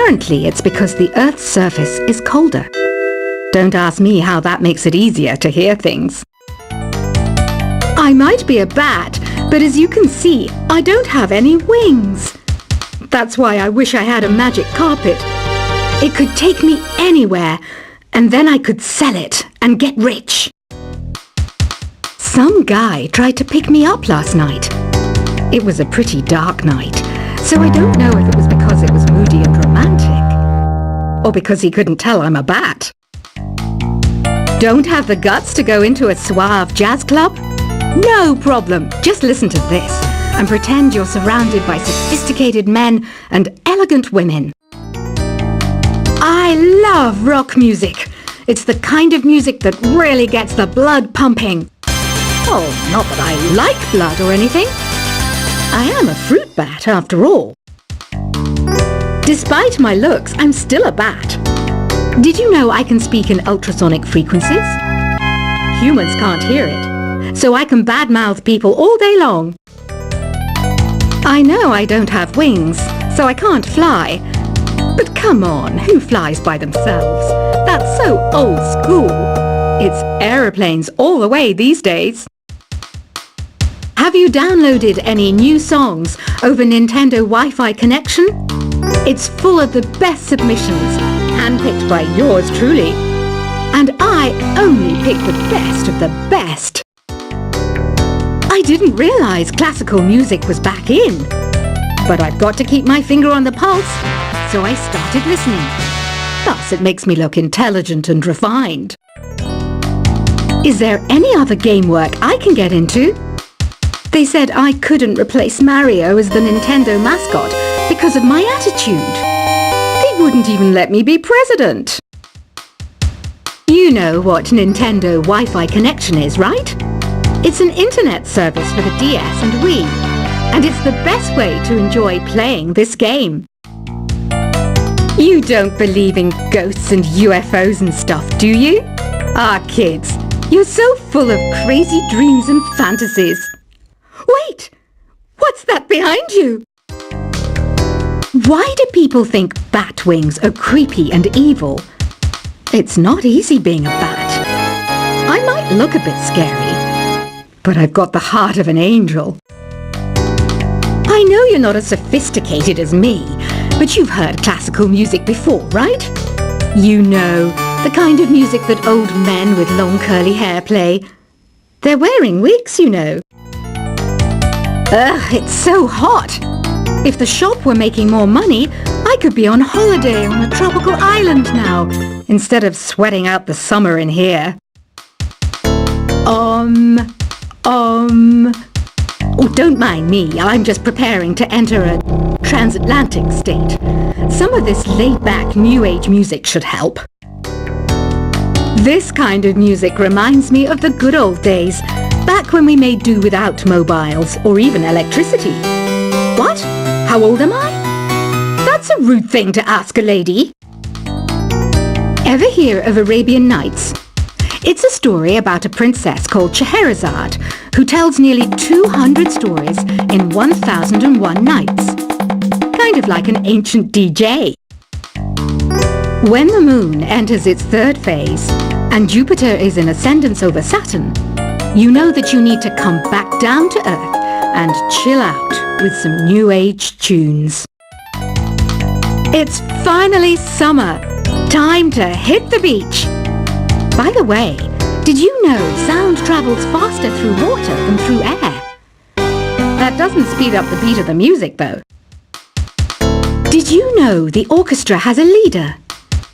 Apparently, it's because the Earth's surface is colder. Don't ask me how that makes it easier to hear things. I might be a bat, but as you can see, I don't have any wings. That's why I wish I had a magic carpet. It could take me anywhere, and then I could sell it and get rich. Some guy tried to pick me up last night. It was a pretty dark night, so I don't know if it was because it was moody and romantic, or because he couldn't tell I'm a bat. Don't have the guts to go into a suave jazz club? No problem. Just listen to this and pretend you're surrounded by sophisticated men and elegant women. I love rock music. It's the kind of music that really gets the blood pumping. Oh, not that I like blood or anything. I am a fruit bat after all. Despite my looks, I'm still a bat. Did you know I can speak in ultrasonic frequencies? Humans can't hear it, so I can badmouth people all day long. I know I don't have wings, so I can't fly. But come on, who flies by themselves? That's so old school. It's aeroplanes all the way these days. Have you downloaded any new songs over Nintendo Wi-Fi connection? It's full of the best submissions, handpicked by yours truly. And I only pick the best of the best. I didn't realize classical music was back in. But I've got to keep my finger on the pulse, so I started listening. Thus, it makes me look intelligent and refined. Is there any other game work I can get into? They said I couldn't replace Mario as the Nintendo mascot because of my attitude. They wouldn't even let me be president. You know what Nintendo Wi-Fi connection is, right? It's an internet service for the DS and Wii, and it's the best way to enjoy playing this game. You don't believe in ghosts and UFOs and stuff, do you? Ah, kids, you're so full of crazy dreams and fantasies. Wait! What's that behind you? Why do people think bat wings are creepy and evil? It's not easy being a bat. I might look a bit scary, but I've got the heart of an angel. I know you're not as sophisticated as me, but you've heard classical music before, right? You know, the kind of music that old men with long curly hair play. They're wearing wigs, you know. Ugh, it's so hot. If the shop were making more money, I could be on holiday on a tropical island now, instead of sweating out the summer in here. Oh, don't mind me. I'm just preparing to enter a transatlantic state. Some of this laid-back New Age music should help. This kind of music reminds me of the good old days, back when we made do without mobiles or even electricity. What? How old am I? That's a rude thing to ask a lady. Ever hear of Arabian Nights? It's a story about a princess called Scheherazade who tells nearly 200 stories in 1001 nights. Kind of like an ancient DJ. When the moon enters its third phase and Jupiter is in ascendance over Saturn, you know that you need to come back down to Earth and chill out with some New Age tunes. It's finally summer. Time to hit the beach. By the way, did you know sound travels faster through water than through air? That doesn't speed up the beat of the music, though. Did you know the orchestra has a leader?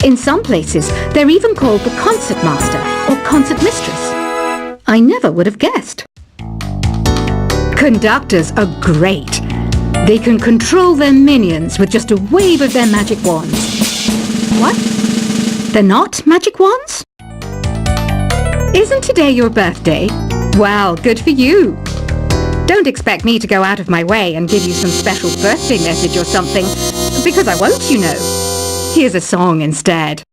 In some places, they're even called the concert master or concert mistress. I never would have guessed. Conductors are great. They can control their minions with just a wave of their magic wands. What? They're not magic wands? Isn't today your birthday? Well, good for you. Don't expect me to go out of my way and give you some special birthday message or something, because I won't, you know. Here's a song instead.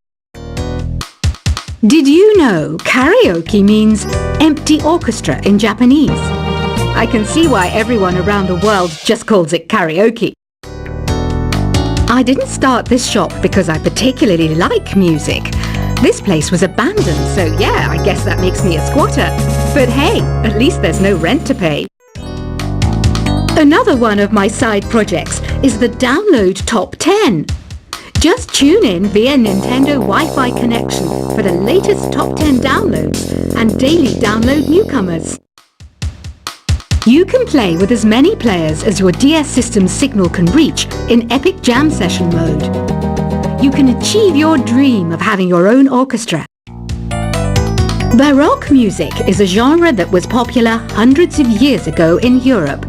Did you know karaoke means empty orchestra in Japanese? I can see why everyone around the world just calls it karaoke. I didn't start this shop because I particularly like music. This place was abandoned, so yeah, I guess that makes me a squatter. But hey, at least there's no rent to pay. Another one of my side projects is the Download Top 10. Just tune in via Nintendo Wi-Fi connection for the latest top 10 downloads and daily download newcomers. You can play with as many players as your DS system's signal can reach in Epic Jam Session mode. You can achieve your dream of having your own orchestra. Baroque music is a genre that was popular hundreds of years ago in Europe.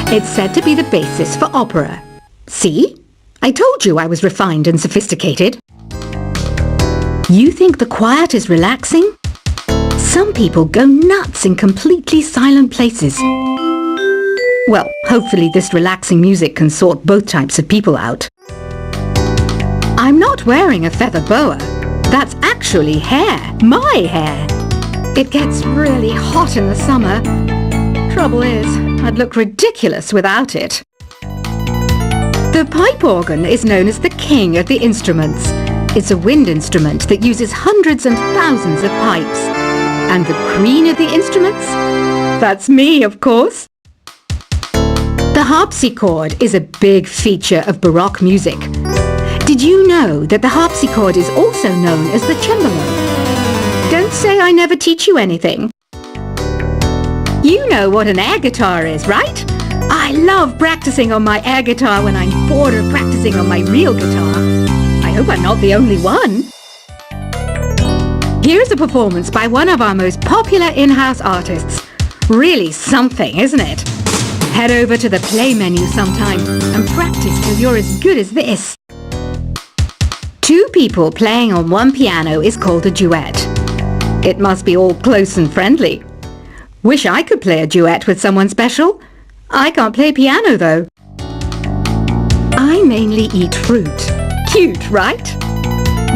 It's said to be the basis for opera. See? I told you I was refined and sophisticated. You think the quiet is relaxing? Some people go nuts in completely silent places. Well, hopefully this relaxing music can sort both types of people out. I'm not wearing a feather boa. That's actually hair. My hair. It gets really hot in the summer. Trouble is, I'd look ridiculous without it. The pipe organ is known as the king of the instruments. It's a wind instrument that uses hundreds and thousands of pipes. And the queen of the instruments? That's me, of course. The harpsichord is a big feature of Baroque music. Did you know that the harpsichord is also known as the cembalo? Don't say I never teach you anything. You know what an air guitar is, right? I love practicing on my air guitar when I'm bored of practicing on my real guitar. I hope I'm not the only one. Here's a performance by one of our most popular in-house artists. Really something, isn't it? Head over to the play menu sometime and practice till you're as good as this. Two people playing on one piano is called a duet. It must be all close and friendly. Wish I could play a duet with someone special. I can't play piano though. I mainly eat fruit. Cute, right?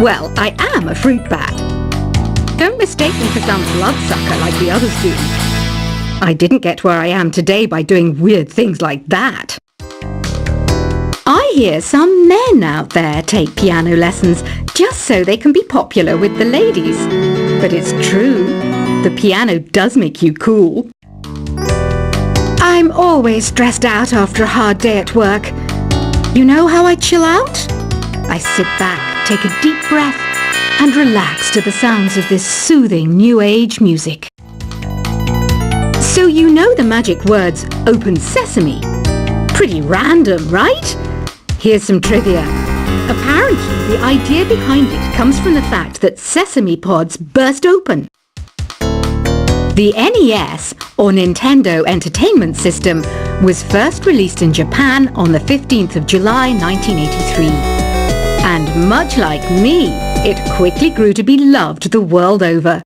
Well, I am a fruit bat. Don't mistake me for some bloodsucker like the others do. I didn't get where I am today by doing weird things like that. I hear some men out there take piano lessons just so they can be popular with the ladies. But it's true, the piano does make you cool. I'm always stressed out after a hard day at work. You know how I chill out? I sit back, take a deep breath, and relax to the sounds of this soothing new age music. So you know the magic words "open sesame"? Pretty random, right? Here's some trivia. Apparently, the idea behind it comes from the fact that sesame pods burst open. The NES, or Nintendo Entertainment System, was first released in Japan on the 15th of July 1983. And much like me, it quickly grew to be loved the world over.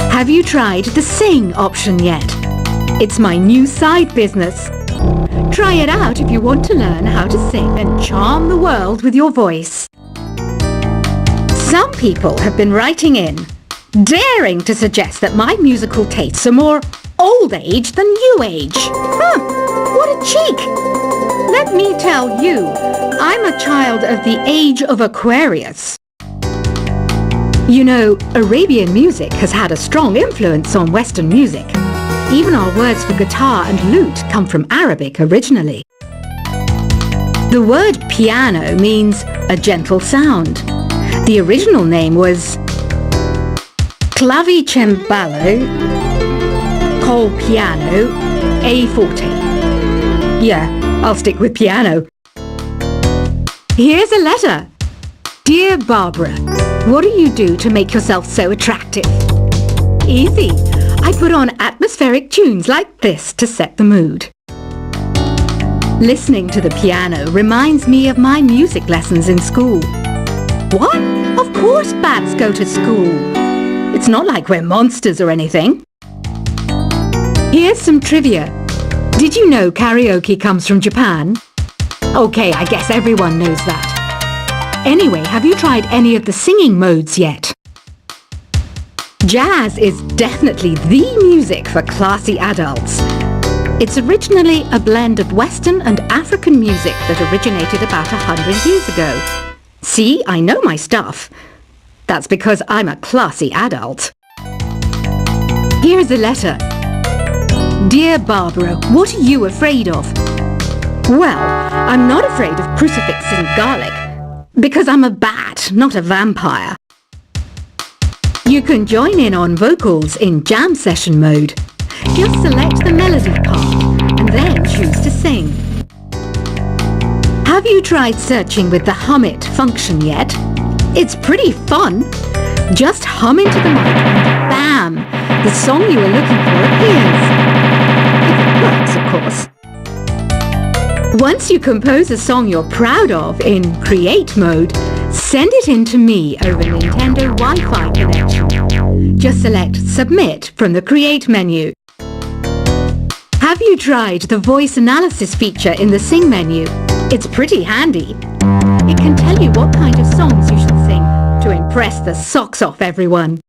Have you tried the Sing option yet? It's my new side business. Try it out if you want to learn how to sing and charm the world with your voice. Some people have been writing in, daring to suggest that my musical tastes are more old age than new age. Huh, what a cheek! Let me tell you, I'm a child of the age of Aquarius. You know, Arabian music has had a strong influence on Western music. Even our words for guitar and lute come from Arabic originally. The word piano means a gentle sound. The original name was clavicembalo, col piano, a forte. Yeah, I'll stick with piano. Here's a letter. Dear Barbara, what do you do to make yourself so attractive? Easy. I put on atmospheric tunes like this to set the mood. Listening to the piano reminds me of my music lessons in school. What? Of course bats go to school. It's not like we're monsters or anything. Here's some trivia. Did you know karaoke comes from Japan? Okay, I guess everyone knows that. Anyway, have you tried any of the singing modes yet? Jazz is definitely the music for classy adults. It's originally a blend of Western and African music that originated about 100 years ago. See, I know my stuff. That's because I'm a classy adult. Here's a letter. Dear Barbara, what are you afraid of? Well, I'm not afraid of crucifix and garlic, because I'm a bat, not a vampire. You can join in on vocals in jam session mode. Just select the melody part and then choose to sing. Have you tried searching with the Hum It function yet? It's pretty fun. Just hum into the mic and bam! The song you are looking for appears. If it works, of course. Once you compose a song you're proud of in Create mode, send it in to me over Nintendo Wi-Fi connection. Just select Submit from the Create menu. Have you tried the voice analysis feature in the Sing menu? It's pretty handy. It can tell you what kind of songs you should sing to impress the socks off everyone.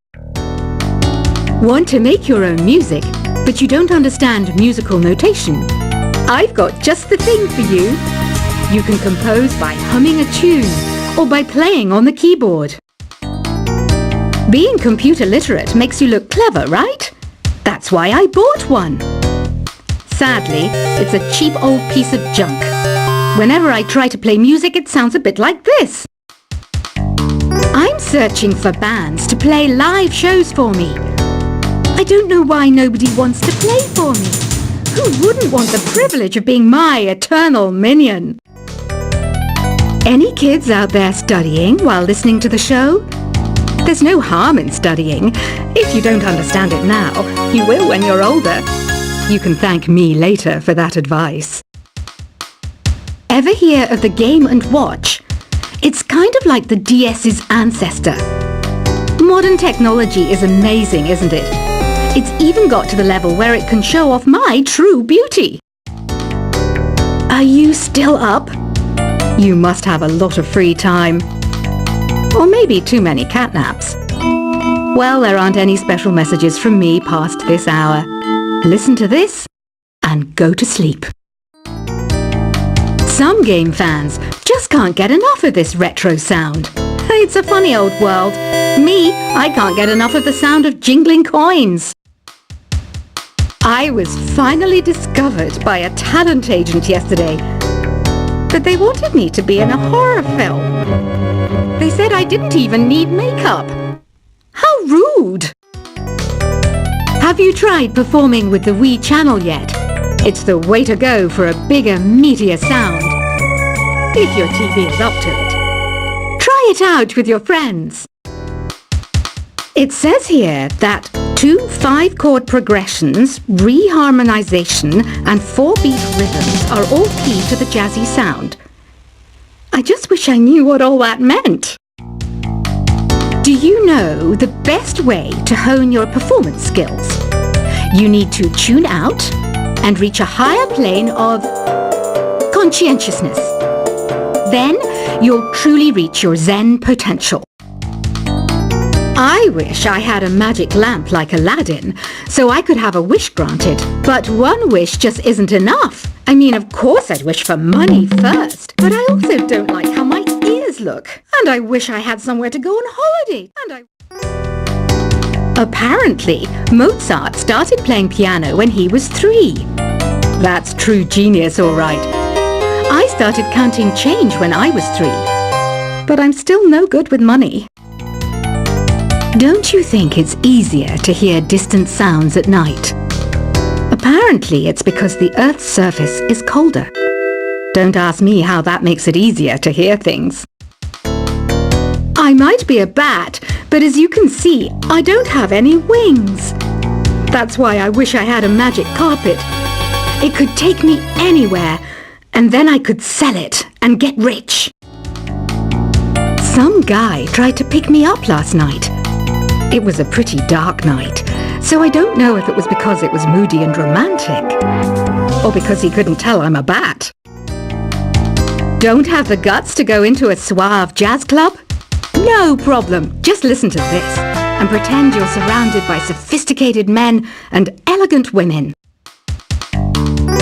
Want to make your own music, but you don't understand musical notation? I've got just the thing for you. You can compose by humming a tune or by playing on the keyboard. Being computer literate makes you look clever, right? That's why I bought one. Sadly, it's a cheap old piece of junk. Whenever I try to play music, it sounds a bit like this. I'm searching for bands to play live shows for me. I don't know why nobody wants to play for me. Who wouldn't want the privilege of being my eternal minion? Any kids out there studying while listening to the show? There's no harm in studying. If you don't understand it now, you will when you're older. You can thank me later for that advice. Ever hear of the Game & Watch? It's kind of like the DS's ancestor. Modern technology is amazing, isn't it? It's even got to the level where it can show off my true beauty. Are you still up? You must have a lot of free time. Or maybe too many catnaps. Well, there aren't any special messages from me past this hour. Listen to this and go to sleep. Some game fans just can't get enough of this retro sound. It's a funny old world. Me, I can't get enough of the sound of jingling coins. I was finally discovered by a talent agent yesterday, but they wanted me to be in a horror film. They said I didn't even need makeup. How rude! Have you tried performing with the Wii channel yet? It's the way to go for a bigger, meatier sound. If your TV is up to it. Try it out with your friends. It says here that 2 5-chord progressions, reharmonization and 4-beat rhythms are all key to the jazzy sound. I just wish I knew what all that meant. Do you know the best way to hone your performance skills? You need to tune out and reach a higher plane of conscientiousness. Then you'll truly reach your Zen potential. I wish I had a magic lamp like Aladdin, so I could have a wish granted. But one wish just isn't enough. I mean, of course I'd wish for money first, but I also don't like how my ears look. And I wish I had somewhere to go on holiday. Apparently, Mozart started playing piano when he was 3. That's true genius, all right. I started counting change when I was 3. But I'm still no good with money. Don't you think it's easier to hear distant sounds at night? Apparently, it's because the Earth's surface is colder. Don't ask me how that makes it easier to hear things. I might be a bat, but as you can see, I don't have any wings. That's why I wish I had a magic carpet. It could take me anywhere, and then I could sell it and get rich. Some guy tried to pick me up last night. It was a pretty dark night, so I don't know if it was because it was moody and romantic, or because he couldn't tell I'm a bat. Don't have the guts to go into a suave jazz club? No problem, just listen to this and pretend you're surrounded by sophisticated men and elegant women.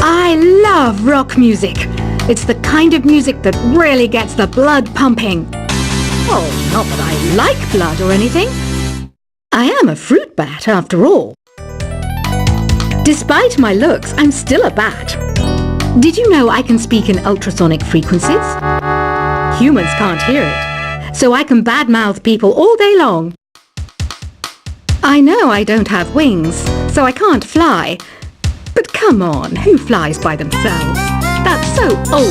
I love rock music. It's the kind of music that really gets the blood pumping. Oh, not that I like blood or anything. I am a fruit bat after all. Despite my looks, I'm still a bat. Did you know I can speak in ultrasonic frequencies? Humans can't hear it, so I can badmouth people all day long. I know I don't have wings, so I can't fly. But come on, who flies by themselves? That's so old.